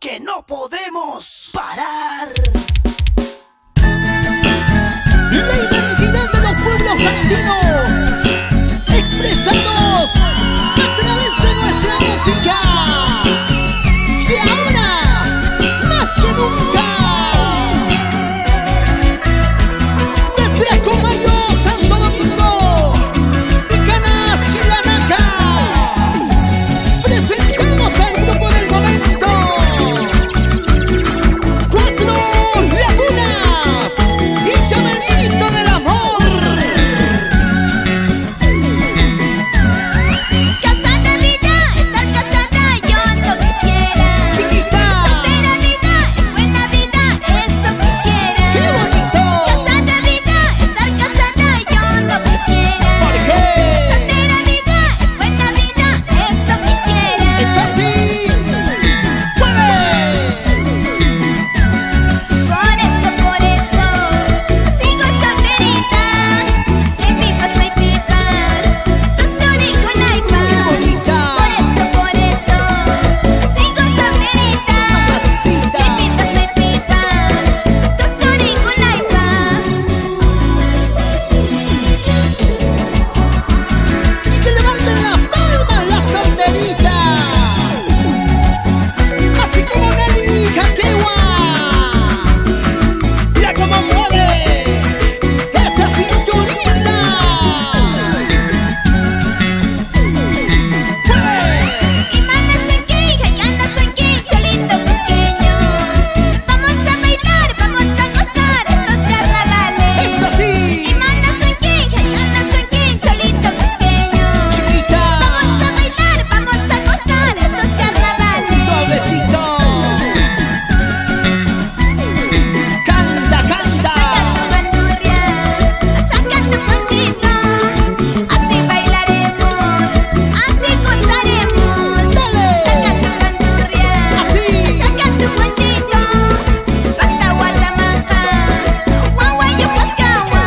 que no podemos parar. La identidad de los pueblos andinos, expresados a través de nuestra música. Y ahora, más que nunca, desde Acomayo, Santo Domingo y Canasquilanaca, presentamos al grupo del momento, Cuatro Lagunas y Llamerito del Amor. Casada vida, estar casada yo no quisiera. Chiquita, Soltera vida, es buena vida, eso quisiera. ¡qué bonito! Casada vida, estar casada yo no quisiera. ¿Por qué? Soltera vida, es buena vida, eso quisiera. ¡Es así! ¡Mueve! Por eso, sigo solterita. Que pipas, may pipas, tú soli con ¡Qué aipa. bonita! Por eso, sigo solterita. Mamacita. Que pipas, may pipas, tú soli con aipa. Y que levanten las palmas las solteritas, así como Nelly Jaquewa. Mira cómo mueve esa cinturita. ¡Mueve! Y mana suenquín, jaicana suenquín, cholito cusqueño. Vamos a bailar, vamos a gozar estos carnavales. ¡Es así! Y mana suenquín, jaicana suenquín, cholito cusqueño. Chiquita, Vamos a bailar, vamos a gozar estos carnavales. suavecito. Canta, canta. Saca tu bandurria, saca tu ponchito. Así bailaremos, así gozaremos. Dale. Saca tu bandurria, Así. saca tu ponchito. Basta guardamaca, guaguayo pascagua.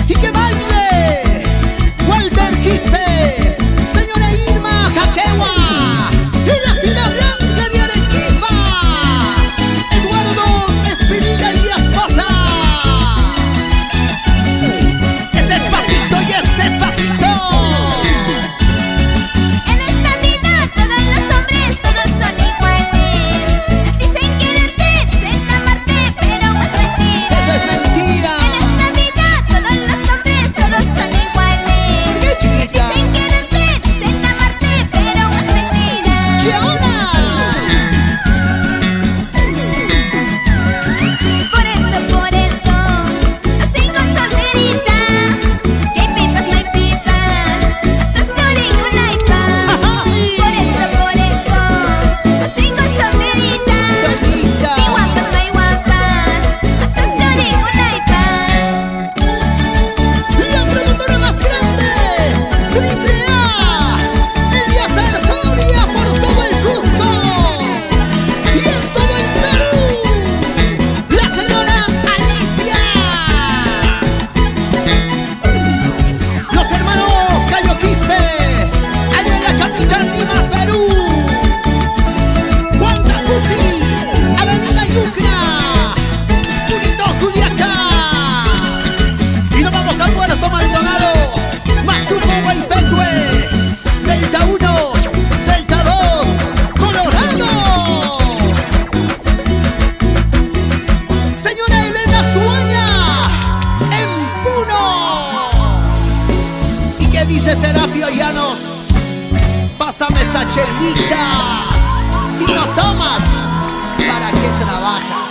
Y que baile Walter Quispe, señora Irma Jaquewa, y la Fila Blanca de Arequipa, Eduardo Espinilla y esposa. Ese pasito y ese pasito. En esta vida todos los hombres, todos son iguales. Dicen quererte, dicen amarte, pero es mentira. Eso es mentira. En esta vida todos los hombres, todos son iguales. ¿Qué, chiquita? Dicen quererte, dicen amarte, pero es mentira. Y ahora, Por eso, sigo solterita. Que pipas, may pipas, tú soli con aipa. Por eso, sigo solterita. solita. Mi guapas, may guapas, tú soli con aipa. La promotora más grande, Triple A, Elías Arzoria por todo el Cusco y en todo el Perú, la señora Alicia. Los hermanos Cayo Quispe, allá en la capital Lima, Perú. Juan Tacusi, Avenida Yucra, Purito, Culiacán. Y nos vamos al Puerto Maldonado, Mazuco, Guaypecue, Delta 1, Delta 2, Colorado. Señora Elena Sueña, en Puno. ¿Y qué dice Serapio Llanos? Pásame esa chelita. Si no tomas, ¿para qué trabajas?